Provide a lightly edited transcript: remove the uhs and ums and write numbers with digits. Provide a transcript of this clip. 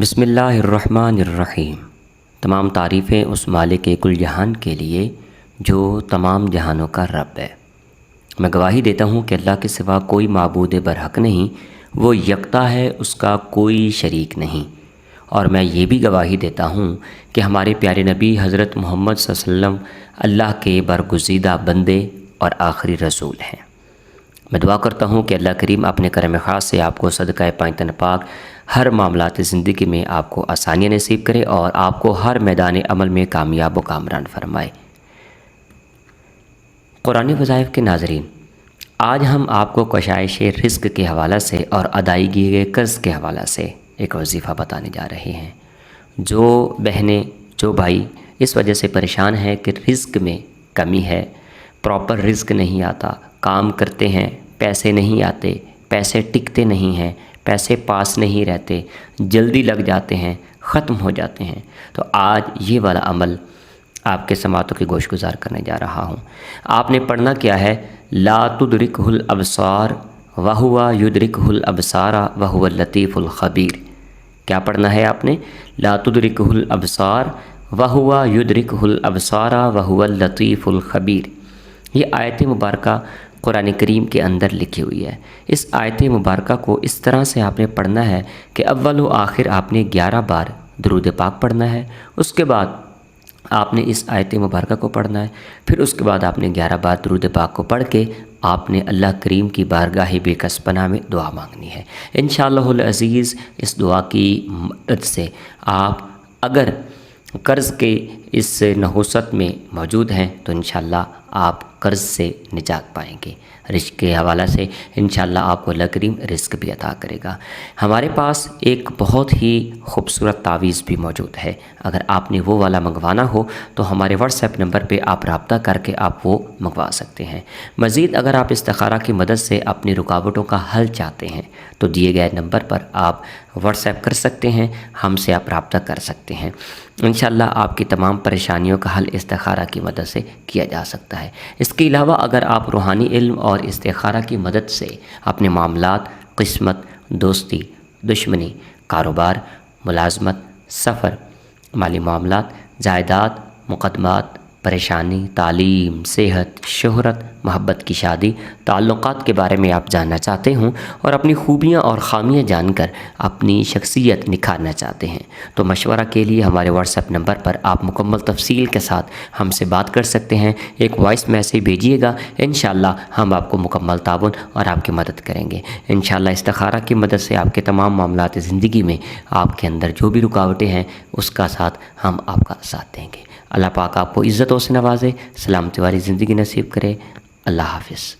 بسم اللہ الرحمن الرحیم۔ تمام تعریفیں اس مالک کل جہان کے لیے جو تمام جہانوں کا رب ہے۔ میں گواہی دیتا ہوں کہ اللہ کے سوا کوئی معبود برحق نہیں، وہ یکتا ہے، اس کا کوئی شریک نہیں۔ اور میں یہ بھی گواہی دیتا ہوں کہ ہمارے پیارے نبی حضرت محمد صلی اللہ علیہ وسلم اللہ کے برگزیدہ بندے اور آخری رسول ہیں۔ میں دعا کرتا ہوں کہ اللہ کریم اپنے کرم خاص سے آپ کو صدقہ پائتن پاک ہر معاملات زندگی میں آپ کو آسانیاں نصیب کرے اور آپ کو ہر میدان عمل میں کامیاب و کامران فرمائے۔ قرآن وظائف کے ناظرین، آج ہم آپ کو کشائش رزق کے حوالہ سے اور ادائیگی کے قرض کے حوالہ سے ایک وظیفہ بتانے جا رہے ہیں۔ جو بہنیں، جو بھائی اس وجہ سے پریشان ہیں کہ رزق میں کمی ہے، پراپر رزق نہیں آتا، کام کرتے ہیں پیسے نہیں آتے، پیسے ٹکتے نہیں ہیں، پیسے پاس نہیں رہتے، جلدی لگ جاتے ہیں، ختم ہو جاتے ہیں، تو آج یہ والا عمل آپ کے سماعتوں کی گوش گزار کرنے جا رہا ہوں۔ آپ نے پڑھنا کیا ہے؟ لا تدرکہ الابصار وہو یدرکہ الابصار وہو اللطیف الخبیر۔ کیا پڑھنا ہے آپ نے؟ لا تدرکہ الابصار وہو یدرکہ الابصار وہو اللطیف الخبیر۔ یہ آیت مبارکہ قرآن کریم کے اندر لکھی ہوئی ہے۔ اس آیت مبارکہ کو اس طرح سے آپ نے پڑھنا ہے کہ اول و آخر آپ نے 11 بار درود پاک پڑھنا ہے، اس کے بعد آپ نے اس آیت مبارکہ کو پڑھنا ہے، پھر اس کے بعد آپ نے 11 بار درود پاک کو پڑھ کے آپ نے اللہ کریم کی بارگاہ بے کس پناہ میں دعا مانگنی ہے۔ انشاءاللہ العزیز اس دعا کی مدد سے آپ اگر قرض کے اس نحوست میں موجود ہیں تو انشاءاللہ آپ قرض سے نجات پائیں گے۔ رزق کے حوالہ سے انشاءاللہ آپ کو اللہ کریم رزق بھی عطا کرے گا۔ ہمارے پاس ایک بہت ہی خوبصورت تعویذ بھی موجود ہے، اگر آپ نے وہ والا منگوانا ہو تو ہمارے واٹس ایپ نمبر پہ آپ رابطہ کر کے آپ وہ منگوا سکتے ہیں۔ مزید اگر آپ استخارہ کی مدد سے اپنی رکاوٹوں کا حل چاہتے ہیں تو دیے گئے نمبر پر آپ واٹس ایپ کر سکتے ہیں، ہم سے آپ رابطہ کر سکتے ہیں۔ انشاءاللہ آپ کی تمام پریشانیوں کا حل استخارہ کی مدد سے کیا جا سکتا ہے۔ اس کے علاوہ اگر آپ روحانی علم اور استخارہ کی مدد سے اپنے معاملات، قسمت، دوستی، دشمنی، کاروبار، ملازمت، سفر، مالی معاملات، جائیداد، مقدمات، پریشانی، تعلیم، صحت، شہرت، محبت کی شادی، تعلقات کے بارے میں آپ جاننا چاہتے ہوں اور اپنی خوبیاں اور خامیاں جان کر اپنی شخصیت نکھارنا چاہتے ہیں تو مشورہ کے لیے ہمارے واٹس ایپ نمبر پر آپ مکمل تفصیل کے ساتھ ہم سے بات کر سکتے ہیں۔ ایک وائس میسیج بھیجیے گا، انشاءاللہ ہم آپ کو مکمل تعاون اور آپ کی مدد کریں گے۔ انشاءاللہ استخارہ کی مدد سے آپ کے تمام معاملات زندگی میں آپ کے اندر جو بھی رکاوٹیں ہیں اس کا ساتھ ہم آپ کا ساتھ دیں گے۔ اللہ پاک آپ کو عزتوں سے نوازے، سلامتی والی زندگی نصیب کرے۔ اللہ حافظ۔